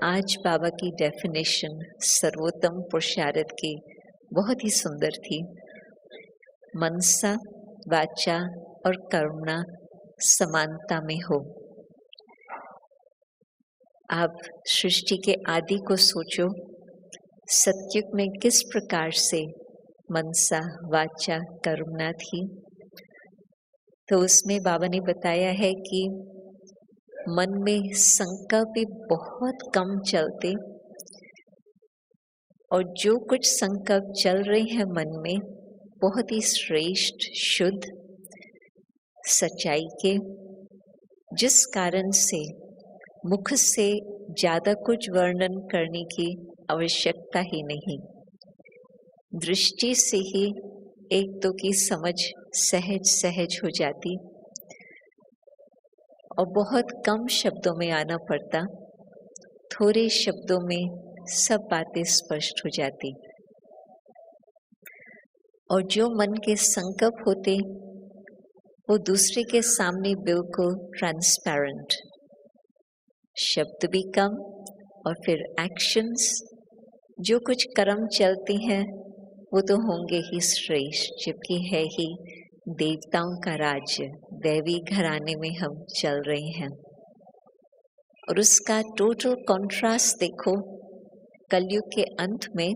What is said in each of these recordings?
आज बाबा की डेफिनेशन सर्वोत्तम पुरुषार्थ की बहुत ही सुंदर थी। मनसा, वाचा और कर्मणा समानता में हो। आप सृष्टि के आदि को सोचो, सतयुग में किस प्रकार से मनसा, वाचा, कर्मणा थी। तो उसमें बाबा ने बताया है कि मन में संकल्प भी बहुत कम चलते और जो कुछ संकल्प चल रहे हैं मन में बहुत ही श्रेष्ठ, शुद्ध, सच्चाई के, जिस कारण से मुख से ज्यादा कुछ वर्णन करने की आवश्यकता ही नहीं। दृष्टि से ही एक दो की समझ सहज सहज हो जाती और बहुत कम शब्दों में आना पड़ता, थोड़े शब्दों में सब बातें स्पष्ट हो जाती। और जो मन के संकल्प होते वो दूसरे के सामने बिल्कुल ट्रांसपेरेंट, शब्द भी कम और फिर एक्शंस, जो कुछ कर्म चलते हैं वो तो होंगे ही श्रेष्ठ, जबकि है ही देवताओं का राज्य, दैवी घराने में हम चल रहे हैं। और उसका टोटल कॉन्ट्रास्ट देखो, कलयुग के अंत में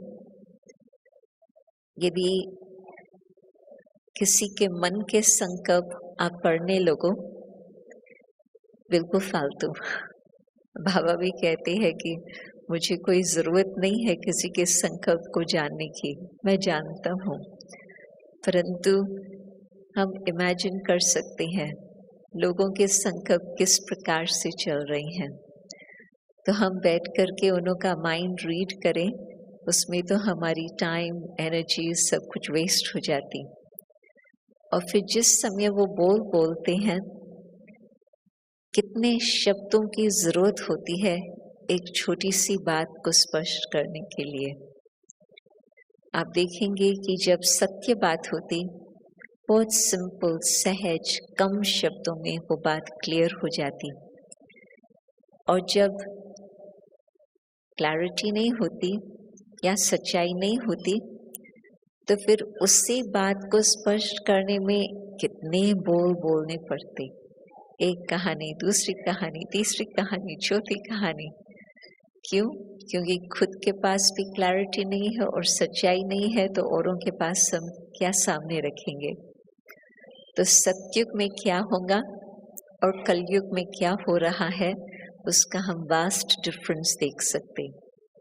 यदि किसी के मन के संकल्प आप पढ़ने लगो, बिल्कुल फालतू। बाबा भी कहते हैं कि मुझे कोई जरूरत नहीं है किसी के संकल्प को जानने की, मैं जानता हूँ। परंतु हम इमेजिन कर सकते हैं लोगों के संकल्प किस प्रकार से चल रहे हैं। तो हम बैठ करके उन्हों का माइंड रीड करें, उसमें तो हमारी टाइम, एनर्जी सब कुछ वेस्ट हो जाती। और फिर जिस समय वो बोलते हैं, कितने शब्दों की जरूरत होती है एक छोटी सी बात को स्पष्ट करने के लिए। आप देखेंगे कि जब सत्य बात होती, बहुत सिंपल, सहज, कम शब्दों में वो बात क्लियर हो जाती। और जब क्लैरिटी नहीं होती या सच्चाई नहीं होती, तो फिर उसी बात को स्पष्ट करने में कितने बोलने पड़ते। एक कहानी, दूसरी कहानी, तीसरी कहानी, चौथी कहानी। क्यों? क्योंकि खुद के पास भी क्लैरिटी नहीं है और सच्चाई नहीं है, तो औरों के पास हम क्या सामने रखेंगे। तो सतयुग में क्या होगा और कलयुग में क्या हो रहा है, उसका हम वास्ट डिफरेंस देख सकते।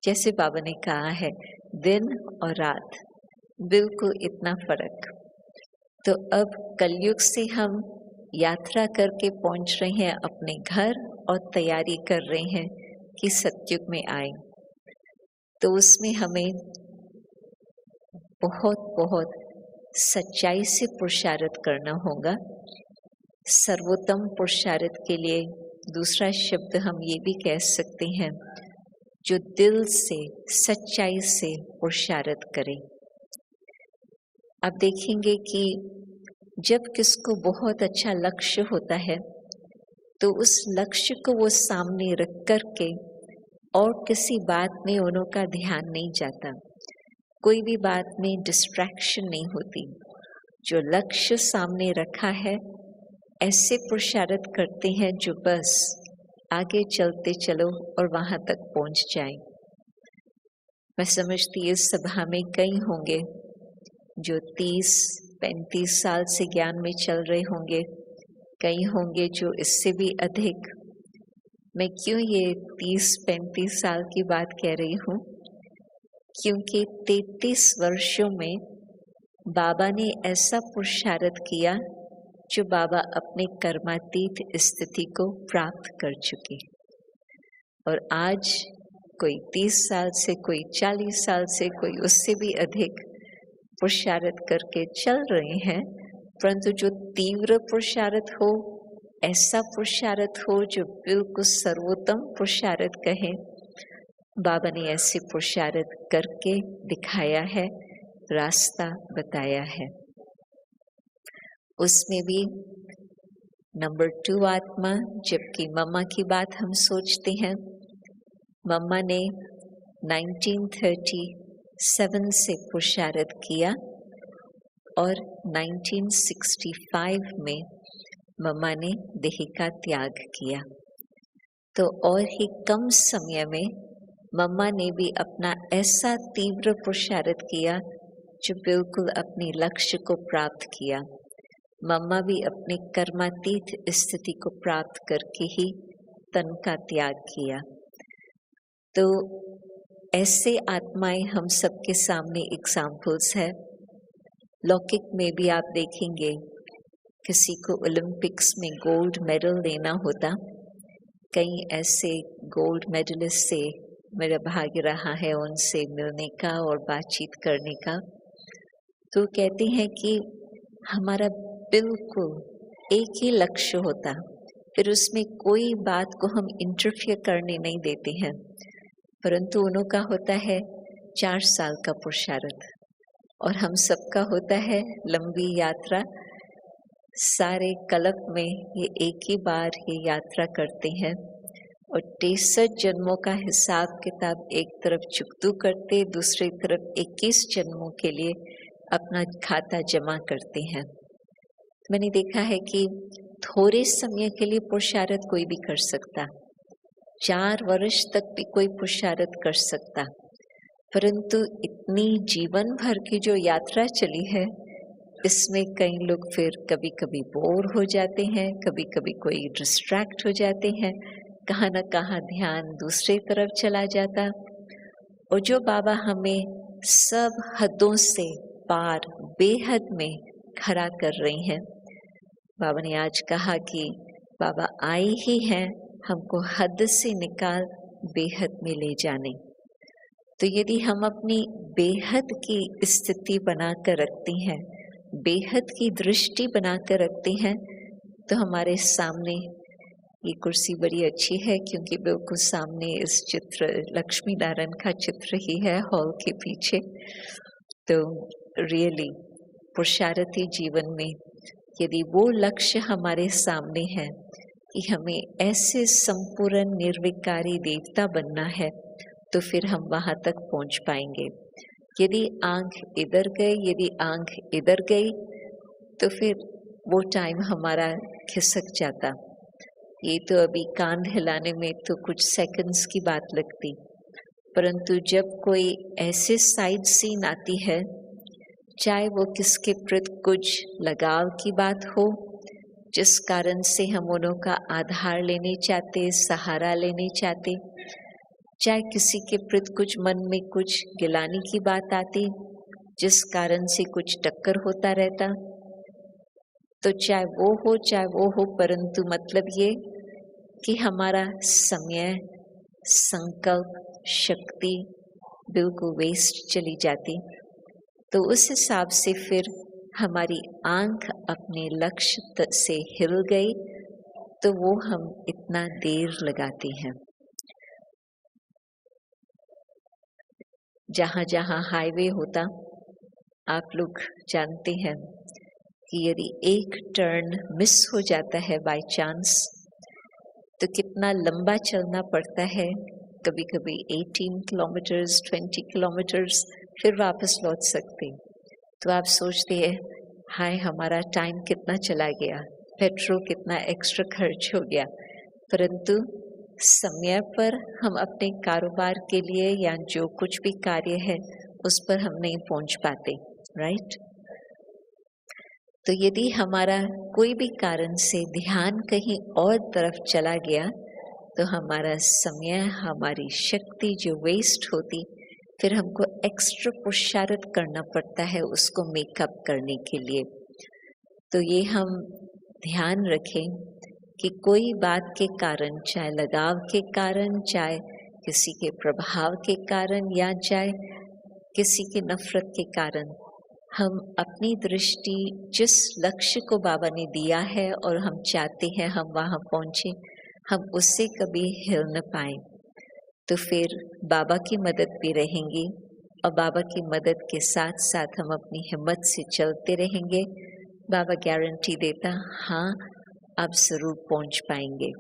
जैसे बाबा ने कहा है, दिन और रात, बिल्कुल इतना फर्क। तो अब कलयुग से हम यात्रा करके पहुंच रहे हैं अपने घर और तैयारी कर रहे हैं कि सतयुग में आए। तो उसमें हमें बहुत बहुत सच्चाई से पुरुषार्थ करना होगा। सर्वोत्तम पुरुषार्थ के लिए दूसरा शब्द हम ये भी कह सकते हैं, जो दिल से, सच्चाई से पुरुषार्थ करे। आप देखेंगे कि जब किसको बहुत अच्छा लक्ष्य होता है, तो उस लक्ष्य को वो सामने रख कर के और किसी बात में उन्हों का ध्यान नहीं जाता, कोई भी बात में डिस्ट्रैक्शन नहीं होती। जो लक्ष्य सामने रखा है, ऐसे पुरुषार्थ करते हैं जो बस आगे चलते चलो और वहां तक पहुंच जाए। मैं समझती इस सभा में कई होंगे जो 30-35 साल से ज्ञान में चल रहे होंगे, कई होंगे जो इससे भी अधिक। मैं क्यों ये 30-35 साल की बात कह रही हूँ? क्योंकि 33 वर्षों में बाबा ने ऐसा पुरुषार्थ किया जो बाबा अपने कर्मातीत स्थिति को प्राप्त कर चुके। और आज कोई 30 साल से, कोई 40 साल से, कोई उससे भी अधिक पुरुषार्थ करके चल रहे हैं। परंतु जो तीव्र पुरुषार्थ हो, ऐसा पुरुषार्थ हो जो बिल्कुल सर्वोत्तम पुरुषार्थ कहे, बाबा ने ऐसे पुरुषार्थ करके दिखाया है, रास्ता बताया है। उसमें भी नंबर 2 आत्मा, जबकि मम्मा की बात हम सोचते हैं, मम्मा ने 1937 से पुरुषार्थ किया और 1965 में मम्मा ने देह का त्याग किया। तो और ही कम समय में मम्मा ने भी अपना ऐसा तीव्र पुरुषार्थ किया जो बिल्कुल अपने लक्ष्य को प्राप्त किया। मम्मा भी अपने कर्मातीत स्थिति को प्राप्त करके ही तन का त्याग किया। तो ऐसे आत्माएं हम सबके सामने एग्जाम्पल्स है। लौकिक में भी आप देखेंगे किसी को ओलंपिक्स में गोल्ड मेडल लेना होता, कई ऐसे गोल्ड मेडलिस्ट से मेरा भाग्य रहा है उनसे मिलने का और बातचीत करने का। तो कहते हैं कि हमारा बिल्कुल एक ही लक्ष्य होता, फिर उसमें कोई बात को हम इंटरफियर करने नहीं देते हैं, परंतु उन्हों का होता है 4 साल का पुरुषार्थ और हम सबका होता है लंबी यात्रा। सारे कल्प में ये एक ही बार ये यात्रा करते हैं और 63 जन्मों का हिसाब किताब एक तरफ चुकतू करते, दूसरी तरफ 21 जन्मों के लिए अपना खाता जमा करते हैं। मैंने देखा है कि थोड़े समय के लिए पुरुषार्थ कोई भी कर सकता, 4 वर्ष तक भी कोई पुरुषार्थ कर सकता, परंतु इतनी जीवन भर की जो यात्रा चली है इसमें कई लोग फिर कभी कभी बोर हो जाते हैं, कभी कभी कोई डिस्ट्रैक्ट हो जाते हैं, कहाँ न कहाँ ध्यान दूसरे तरफ चला जाता। और जो बाबा हमें सब हदों से पार बेहद में खड़ा कर रहे हैं। बाबा ने आज कहा कि बाबा आए ही हैं हमको हद से निकाल बेहद में ले जाने। तो यदि हम अपनी बेहद की स्थिति बनाकर रखते हैं, बेहद की दृष्टि बनाकर रखते हैं, तो हमारे सामने ये कुर्सी बड़ी अच्छी है क्योंकि बिल्कुल सामने इस चित्र लक्ष्मी नारायण का चित्र ही है हॉल के पीछे। तो रियली पुरुषार्थी जीवन में यदि वो लक्ष्य हमारे सामने है कि हमें ऐसे संपूर्ण निर्विकारी देवता बनना है, तो फिर हम वहां तक पहुंच पाएंगे। यदि आंख इधर गई, यदि आंख इधर गई, तो फिर वो टाइम हमारा खिसक जाता। ये तो अभी कान हिलाने में तो कुछ सेकंड्स की बात लगती, परंतु जब कोई ऐसे साइड सीन आती है, चाहे वो किसके प्रति कुछ लगाव की बात हो, जिस कारण से हम उन्हों का आधार लेने चाहते, सहारा लेने चाहते, चाहे किसी के प्रति कुछ मन में कुछ गिलानी की बात आती, जिस कारण से कुछ टक्कर होता रहता, तो चाहे वो हो, परंतु मतलब ये कि हमारा समय, संकल्प, शक्ति बिल्कुल वेस्ट चली जाती। तो उस हिसाब से फिर हमारी आंख अपने लक्ष्य से हिल गई, तो वो हम इतना देर लगाते हैं। जहाँ जहाँ हाईवे होता, आप लोग जानते हैं कि यदि एक टर्न मिस हो जाता है बाय चांस, तो कितना लंबा चलना पड़ता है, कभी कभी 18 किलोमीटर्स, 20 किलोमीटर्स, फिर वापस लौट सकते। तो आप सोचते हैं हाय हमारा टाइम कितना चला गया, पेट्रोल कितना एक्स्ट्रा खर्च हो गया, परंतु समय पर हम अपने कारोबार के लिए या जो कुछ भी कार्य है उस पर हम नहीं पहुंच पाते, राइट। तो यदि हमारा कोई भी कारण से ध्यान कहीं और तरफ चला गया, तो हमारा समय, हमारी शक्ति जो वेस्ट होती, फिर हमको एक्स्ट्रा पुरुषार्थ करना पड़ता है उसको मेकअप करने के लिए। तो ये हम ध्यान रखें कि कोई बात के कारण, चाहे लगाव के कारण, चाहे किसी के प्रभाव के कारण, या चाहे किसी की नफरत के कारण, हम अपनी दृष्टि जिस लक्ष्य को बाबा ने दिया है और हम चाहते हैं हम वहां पहुंचे, हम उससे कभी हिल न पाए, तो फिर बाबा की मदद भी रहेंगी और बाबा की मदद के साथ साथ हम अपनी हिम्मत से चलते रहेंगे। बाबा गारंटी देता, हाँ आप जरूर पहुंच पाएंगे।